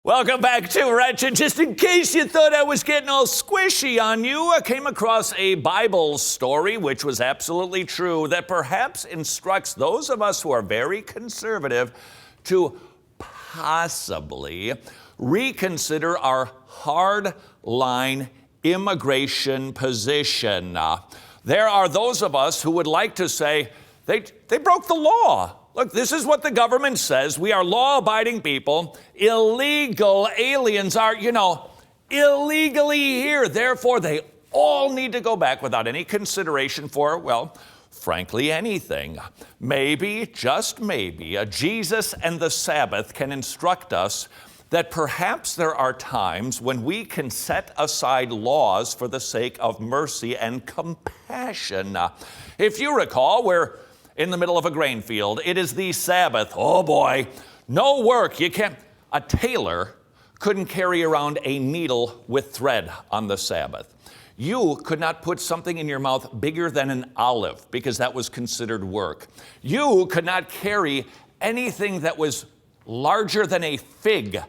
Welcome back to Wretched. Just in case you thought I was getting all squishy on you, I came across a Bible story, which was absolutely true, that perhaps instructs those of us who are very conservative to possibly reconsider our hard-line immigration position. There are those of us who would like to say they broke the law. Look, this is what the government says. We are law-abiding people. Illegal aliens are, illegally here. Therefore, they all need to go back without any consideration for, well, frankly, anything. Maybe, just maybe, Jesus and the Sabbath can instruct us that perhaps there are times when we can set aside laws for the sake of mercy and compassion. If you recall, we're in the middle of a grain field. It is the Sabbath. Oh boy, no work. You can't. A tailor couldn't carry around a needle with thread on the Sabbath. You could not put something in your mouth bigger than an olive because that was considered work. You could not carry anything that was larger than a fig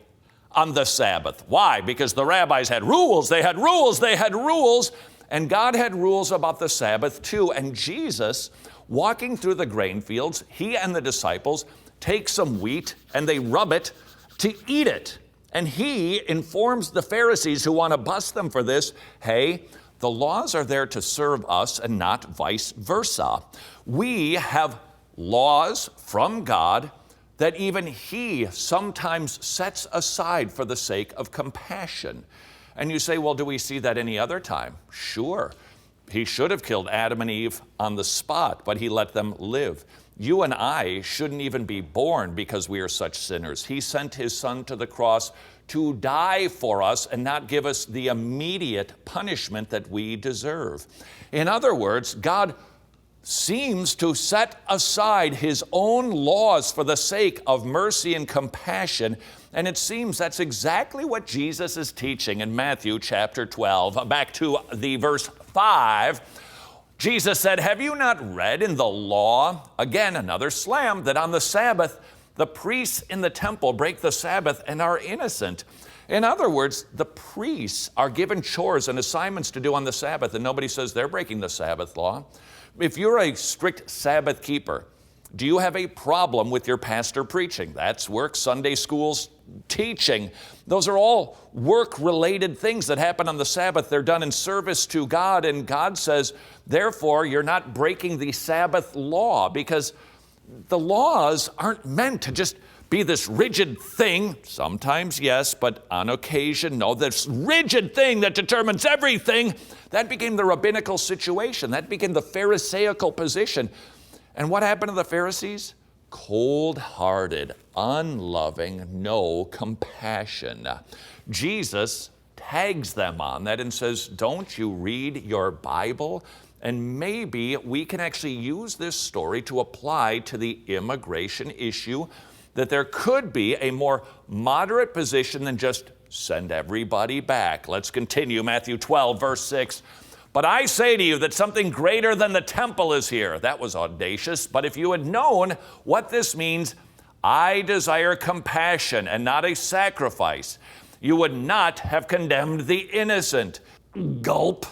on the Sabbath. Why? Because the rabbis had rules. They had rules. And God had rules about the Sabbath too. And Jesus, walking through the grain fields, he and the disciples take some wheat and they rub it to eat it. And he informs the Pharisees who want to bust them for this, hey, the laws are there to serve us and not vice versa. We have laws from God that even he sometimes sets aside for the sake of compassion. And you say, well, do we see that any other time? Sure. He should have killed Adam and Eve on the spot, but he let them live. You and I shouldn't even be born because we are such sinners. He sent his son to the cross to die for us and not give us the immediate punishment that we deserve. In other words, God seems to set aside his own laws for the sake of mercy and compassion. And it seems that's exactly what Jesus is teaching in Matthew chapter 12. Back to the verse 5. Jesus said, have you not read in the law, again, another slam, that on the Sabbath, the priests in the temple break the Sabbath and are innocent? In other words, the priests are given chores and assignments to do on the Sabbath, and nobody says they're breaking the Sabbath law. If you're a strict Sabbath keeper, do you have a problem with your pastor preaching? That's work. Sunday schools teaching. Those are all work-related things that happen on the Sabbath. They're done in service to God, and God says, therefore, you're not breaking the Sabbath law, because the laws aren't meant to just be this rigid thing. Sometimes, yes, but on occasion, no. This rigid thing that determines everything. That became the rabbinical situation. That became the Pharisaical position. And what happened to the Pharisees? Cold-hearted, unloving, no compassion. Jesus tags them on that and says, don't you read your Bible? And maybe we can actually use this story to apply to the immigration issue, that there could be a more moderate position than just send everybody back. Let's continue, Matthew 12, verse 6. But I say to you that something greater than the temple is here. That was audacious. But if you had known what this means, I desire compassion and not a sacrifice, you would not have condemned the innocent. Gulp.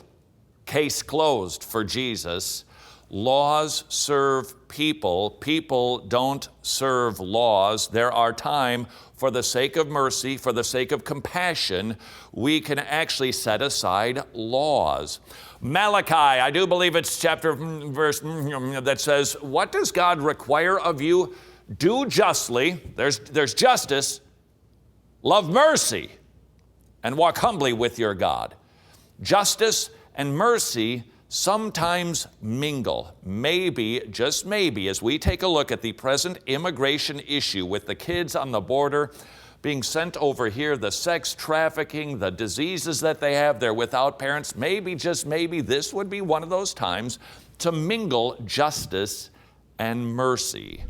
Case closed for Jesus. Laws serve people. People don't serve laws. There are times, for the sake of mercy, for the sake of compassion, we can actually set aside laws. Malachi, I do believe it's chapter, verse that says, what does God require of you? Do justly, there's justice, love mercy, and walk humbly with your God. Justice and mercy sometimes mingle. Maybe, just maybe, as we take a look at the present immigration issue with the kids on the border being sent over here, the sex trafficking, the diseases that they have, they're without parents, maybe, just maybe, this would be one of those times to mingle justice and mercy.